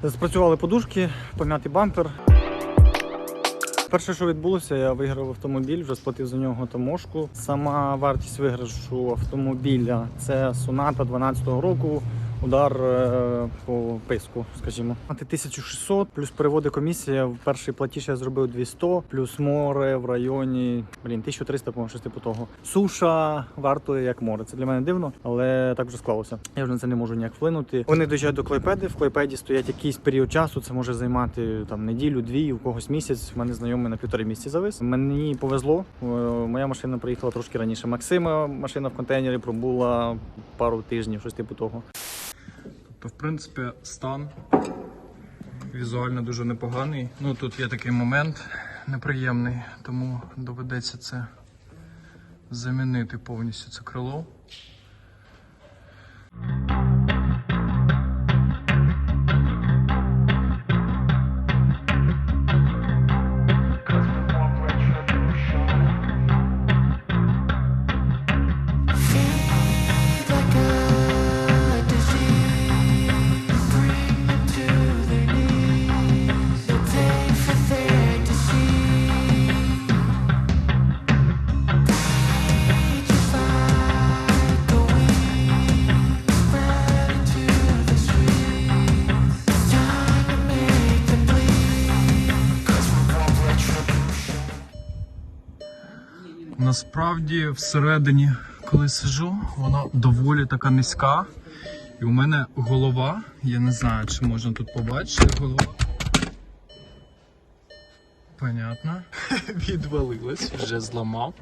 Спрацювали подушки, пом'ятий бампер. Перше, що відбулося, я виграв автомобіль, вже сплатив за нього таможку. Сама вартість виграшу автомобіля – це Соната 12-го року, удар по писку, скажімо. 1600, плюс переводи комісія, в перший платіж я зробив 200, плюс море в районі, 1300, по-моєму, щось типу того. Суша вартує як море. Це для мене дивно, але так вже склалося. Я вже на це не можу ніяк вплинути. Вони доїжджають до Клайпеди, в Клайпеді стоять якийсь період часу, це може займати там неділю, дві, у когось місяць. В мене знайомий на 1,5 місяці завис. Мені повезло, моя машина приїхала трошки раніше. Максима машина в контейнері пробула пару тижнів, щось типу того. Тобто, в принципі, стан візуально дуже непоганий. Ну, тут є такий момент неприємний, тому доведеться це замінити повністю це крило. Насправді, всередині, коли сиджу, вона доволі така низька. І у мене голова, я не знаю, чи можна тут побачити, голова. Понятно. Відвалилась, вже зламав.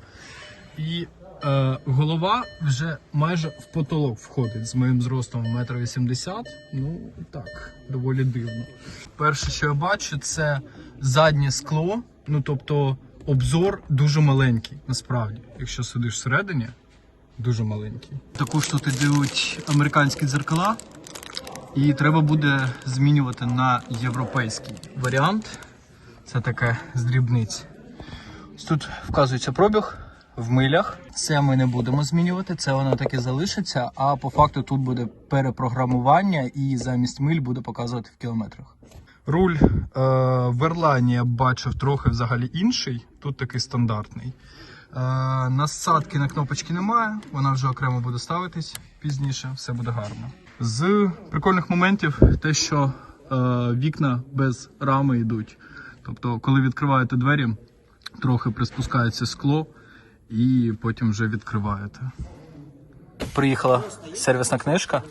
І голова вже майже в потолок входить з моїм зростом 1,80 м. Ну, так, доволі дивно. Перше, що я бачу, це заднє скло, ну, тобто обзор дуже маленький, насправді. Якщо сидиш всередині, дуже маленький. Також тут ідуть американські дзеркала, і треба буде змінювати на європейський варіант. Це таке з дрібниць. Тут вказується пробіг в милях. Це ми не будемо змінювати, це воно таки залишиться, а по факту тут буде перепрограмування і замість миль буде показувати в кілометрах. Руль в Ерлайні я бачив трохи взагалі інший, тут такий стандартний. Насадки на кнопочки немає, вона вже окремо буде ставитись пізніше, все буде гарно. З прикольних моментів те, що вікна без рами йдуть. Тобто, коли відкриваєте двері, трохи приспускається скло і потім вже відкриваєте. Приїхала сервісна книжка.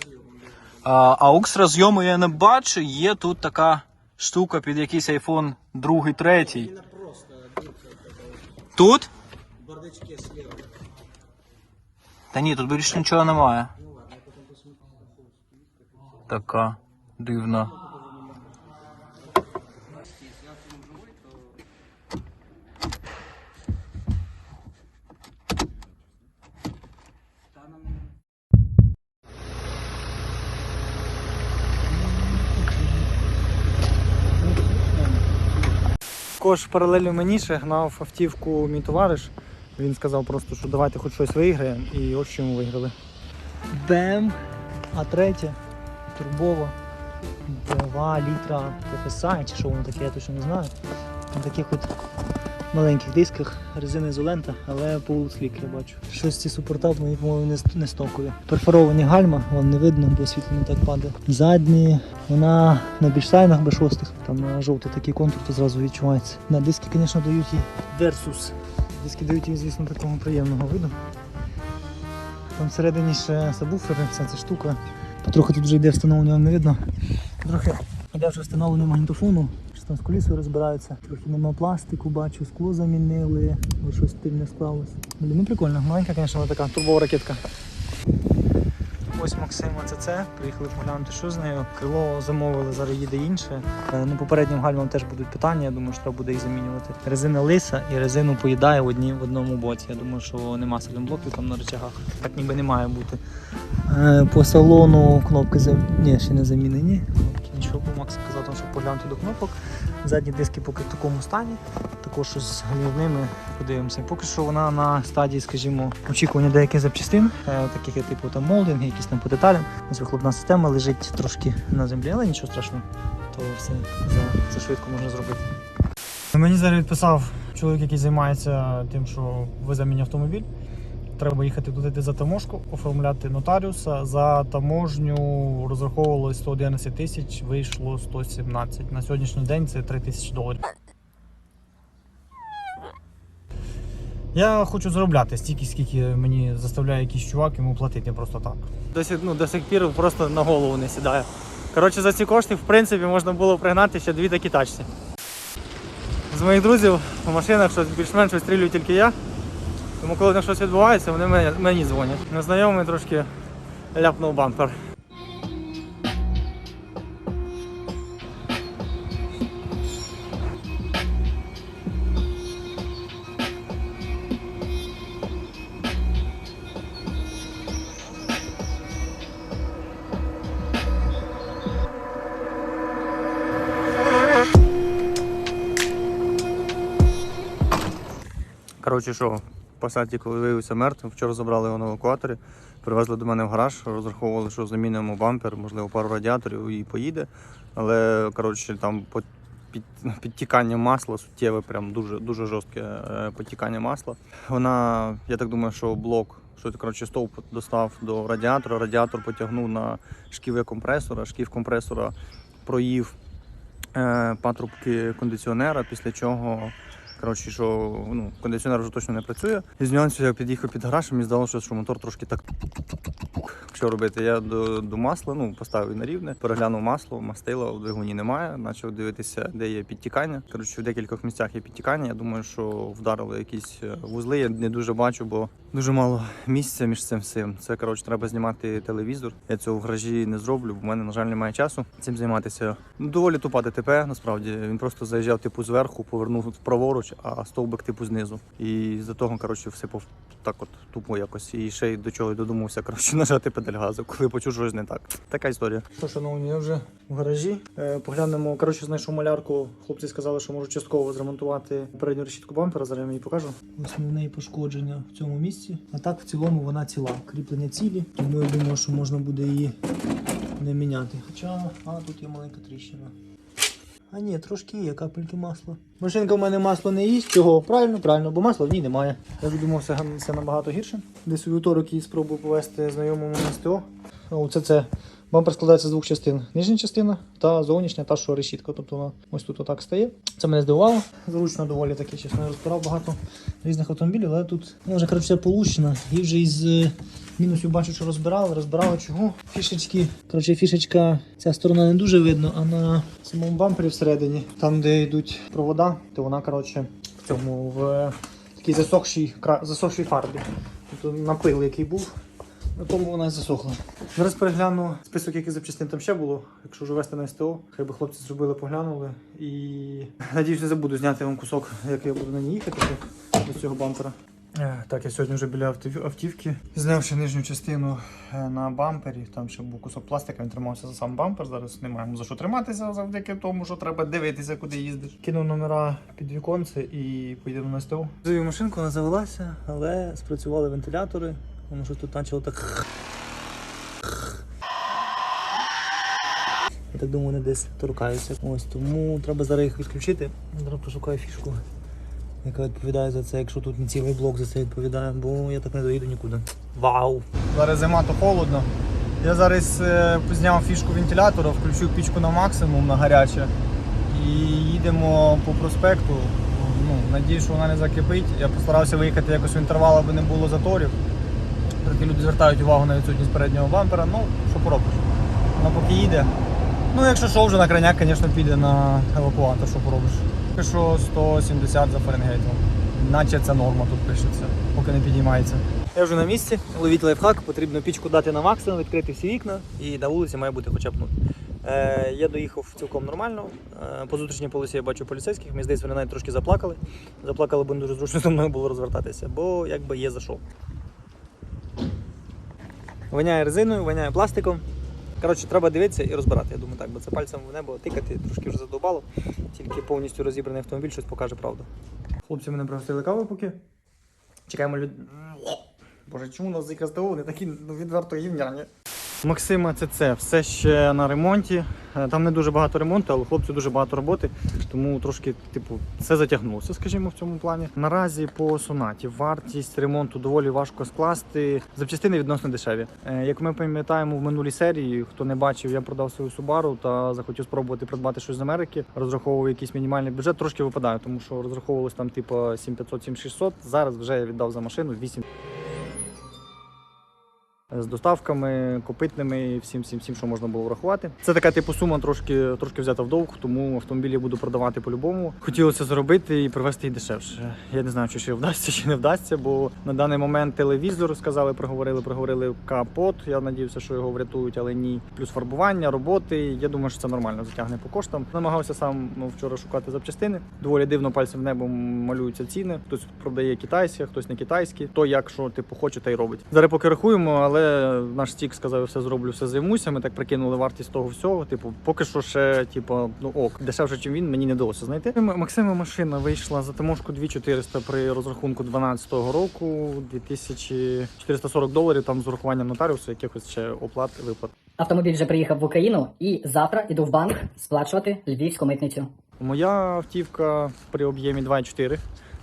AUX розйому я не бачу, є тут така штука під якийсь iPhone 2, 3. Тут? Бардачки слева. Та ні, тут більше нічого немає. Така дивна. Також паралельно мені ще гнав автівку мій товариш. Він сказав просто, що давайте хоч щось виграємо, і ось що ми виграли. БМ А3, турбова, 2 літра TFSI, чи що воно таке, я точно не знаю. На таких от маленьких дисках, резина ізолента, але полуслік я бачу. Щось ці супорта, мені, по-моєму, не стокові. Перфоровані гальма, вон не видно, бо світло не так падає. Задні, вона на більшайнах B6, там жовтий такий контур, то зразу відчувається. На диски, звісно, дають їй Versus. Диски дають їй, звісно, такого приємного виду. Там всередині ще сабвуфери, вся ця штука. Потрохи тут вже йде встановлення, вам не видно. Потрохи йде вже встановлення магнітофону. Там з колісою розбираються, трохи нема пластику, бачу, скло замінили, ось щось стильне склалось. Блін, ну прикольно, маленька, звісно, така турбова ракетка. Ось Максим АЦЦ, приїхали поглянути, що з нею. Крило замовили, зараз їде інше. Ну, попереднім гальмам теж будуть питання, я думаю, що треба буде їх замінювати. Резина лиса і резину поїдає в одному боці. Я думаю, що нема сайлентблоків там на рычагах. Так ніби не має бути. По салону кнопки ще не замінені. Нічого, Макс сказав, що поглянути до кнопок. Задні диски поки в такому стані. Також з гальмівними подивимося. Поки що вона на стадії, скажімо, очікування деяких запчастин, таких як типу там молдинги, якісь там по деталям. Ось вихлопна система лежить трошки на землі, але нічого страшного. то все це швидко можна зробити. Мені зараз відписав чоловік, який займається тим, що везе мені автомобіль. Треба їхати платити за таможку, оформляти нотаріуса. За таможню розраховувалось 111 тисяч, вийшло 117. На сьогоднішній день це $3000. Я хочу заробляти стільки, скільки мені заставляє якийсь чувак йому платити просто так. До сих пір просто на голову не сідає. Коротше, за ці кошти, в принципі, можна було пригнати ще 2 такі тачці. З моїх друзів у машинах щось більш-менш вистрілюю тільки я. Тому коли на щось відбувається, вони мені дзвонять. Незнайомий трошки ляпнув бампер. Коротше, що, Пасаті, коли виявився мертвим, вчора забрали його на евакуаторі, привезли до мене в гараж, розраховували, що замінимо бампер, можливо, пару радіаторів і поїде. Але, коротше, там підтікання масла суттєве, прям дуже жорстке підтікання масла. Вона, я так думаю, що блок, що коротше, стовп достав до радіатора, радіатор потягнув на шківи компресора, шків компресора проїв патрубки кондиціонера, після чого коротше, що кондиціонер вже точно не працює. Із нюансів я під'їхав під гараж, мені здалося, що мотор трошки так. Що робити? Я до масла, поставив на рівне, переглянув масло, мастила в двигуні немає, почав дивитися, де є підтікання. Коротше, в декількох місцях є підтікання. Я думаю, що вдарили якісь вузли, я не дуже бачу, бо дуже мало місця між цим всім. Це, коротше, треба знімати телевізор. Я цього в гаражі не зроблю, бо в мене, на жаль, немає часу цим займатися. Доволі тупа ДТП, насправді. Він просто заїжджав типу зверху, повернув праворуч, а стовбик типу знизу. І з-за того, коротше, всипав так от тупо якось. І ще й до чого й додумався, коротше, нажати педаль газу, коли почув, що щось не так. Така історія. Що, шановні, я вже в гаражі. Поглянемо, коротше, знайшов малярку. Хлопці сказали, що можуть частково зремонтувати передню решітку бампера, зараз я її покажу. Основне пошкодження в цьому місці. А так, в цілому, вона ціла. Кріплення цілі, тому я думаю, що можна буде її не міняти. Хоча, тут є маленька тріщина. А ні, трошки є капельки масла. Машинка в мене масло не їсть. Чого? Правильно, бо масла в ній немає. Я думав, все набагато гірше. Десь у вівторок її спробую повезти знайомому на СТО. Це бампер складається з 2 частин. Нижня частина та зовнішня, та що решітка. Тобто вона ось тут отак стає. Це мене здивувало. Зручно доволі таки, чесно. Я розбирав багато різних автомобілів, але тут вже, коротше, все получено. І вже із мінусів бачу, що розбирали чого. Фішечки. Коротше, фішечка, ця сторона не дуже видно, а на самому бампері всередині, там де йдуть провода, то вона, коротше, в такій засохшій фарбі. Тобто напил, який був. На тому вона і засохла. Зараз перегляну список, яких запчастин там ще було. Якщо вже вести на СТО, хай би хлопці зробили, поглянули. І надіюсь, не забуду зняти вам кусок, як я буду на ній їхати до цього бампера. Так, я сьогодні вже біля автівки. Зняв ще нижню частину на бампері. Там ще був кусок пластика, він тримався за сам бампер. Зараз не маємо за що триматися завдяки тому, що треба дивитися, куди їздиш. Кинув номера під віконце і поїдемо на СТО. Завів машинку, вона завелася, але спрацювали вентилятори. Воно щось тут почало так. Я так думаю, вони десь торкаються. Ось, тому треба зараз їх відключити. Зараз пошукаю фішку, яка відповідає за це, якщо тут не цілий блок за це відповідає, бо я так не доїду нікуди. Вау! Зараз зима, то холодно. Я зараз зняв фішку вентилятора, включив пічку на максимум, на гаряче. І їдемо по проспекту. Надіюсь, що вона не закипить. Я постарався виїхати якось в інтервал, аби не було заторів. Трохи люди звертають увагу на відсутність переднього бампера, що поробиш. Вона поки їде. Якщо що, вже на крайняк, звісно, піде на евакуатор, що поробиш. Поки що 170 за Фаренгейтом. Наче це норма тут пишеться, поки не підіймається. Я вже на місці. Ловіть лайфхак, потрібно пічку дати на максимум, відкрити всі вікна і на вулиці має бути хоча б 0. Я доїхав цілком нормально. По зустрічній полосі я бачу поліцейських, мені здається, вони навіть трошки заплакали. Заплакали, бо не дуже зручно зі мною було розвертатися, бо якби є за що. Воняє резиною, воняє пластиком. Коротше, треба дивитися і розбирати, я думаю так, бо це пальцем в небо тикати трошки вже задовбало. Тільки повністю розібраний автомобіль щось покаже правду. Хлопці мене пригостили каву поки. Чекаємо Боже, чому у нас з СТО вони такі відверто гівняні? Максима це все ще на ремонті. Там не дуже багато ремонту, але хлопцю дуже багато роботи, тому трошки, все затягнулося, скажімо, в цьому плані. Наразі по Сонаті вартість ремонту доволі важко скласти. Запчастини відносно дешеві. Як ми пам'ятаємо в минулій серії, хто не бачив, я продав свою Subaru та захотів спробувати придбати щось з Америки. Розраховував якийсь мінімальний бюджет, трошки випадає, тому що розраховувалось там 7500-7600. Зараз вже я віддав за машину 8. З доставками, копитними і всім, що можна було врахувати. Це така сума трошки взята в довг, тому автомобіль я буду продавати по-любому. Хотілося зробити і привезти її дешевше. Я не знаю, чи ще вдасться, чи не вдасться, бо на даний момент телевізор, сказали, проговорили капот. Я надіявся, що його врятують, але ні. Плюс фарбування, роботи. Я думаю, що це нормально затягне по коштам. Намагався сам вчора шукати запчастини. Доволі дивно пальцем в небо малюються ціни. Хтось продає китайські, хтось не китайські. То як що хоче, та й робить. Зараз поки рахуємо, але наш стік сказав, все зроблю, все займуся. Ми так прикинули вартість того всього. Поки що ще, дешевше, ніж він, мені не вдалося знайти. Максима машина вийшла за таможку 2400 при розрахунку 12-го року, $2440, там з урахуванням нотаріусу, якихось ще оплат, виплат. Автомобіль вже приїхав в Україну і завтра іду в банк сплачувати львівську митницю. Моя автівка при об'ємі 2,4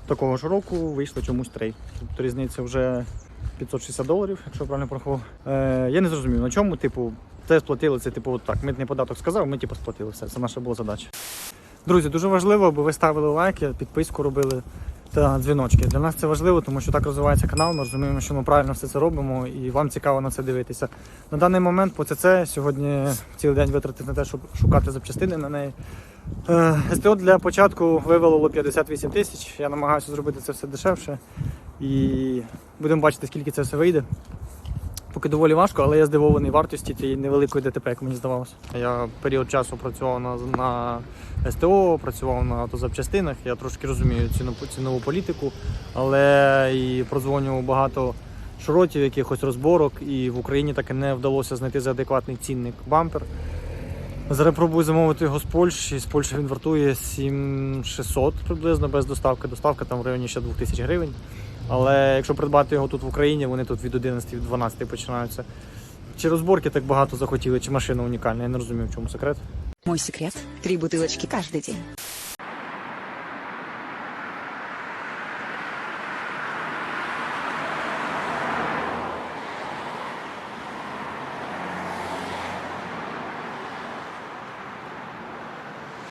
такого ж року вийшла чомусь 3. Тобто різниця вже $560, якщо я правильно порахував. Я не зрозумів, на чому, це сплатили, це так, митний податок сказав, ми сплатили все, це наша була задача. Друзі, дуже важливо, аби ви ставили лайки, підписку робили та дзвіночки. Для нас це важливо, тому що так розвивається канал, ми розуміємо, що ми правильно все це робимо і вам цікаво на це дивитися. На даний момент по ЦЦ сьогодні цілий день витратив на те, щоб шукати запчастини на неї. СТО для початку вивело 58 тисяч, я намагаюся зробити це все дешевше і будемо бачити, скільки це все вийде. Поки доволі важко, але я здивований вартості цієї невеликої ДТП, як мені здавалося. Я період часу працював на СТО, працював на автозапчастинах, я трошки розумію цінову політику, але і продзвонював багато шуротів, якихось розборок, і в Україні так і не вдалося знайти за адекватний цінник бампер. Зараз пробую замовити його з Польщі. З Польщі він вартує 7600 приблизно без доставки. Доставка там в районі ще 2000 гривень. Але якщо придбати його тут в Україні, вони тут від 11 від 12 починаються. Чи розборки так багато захотіли, чи машина унікальна, я не розумію, в чому секрет. Мой секрет – 3 бутылочки каждый день.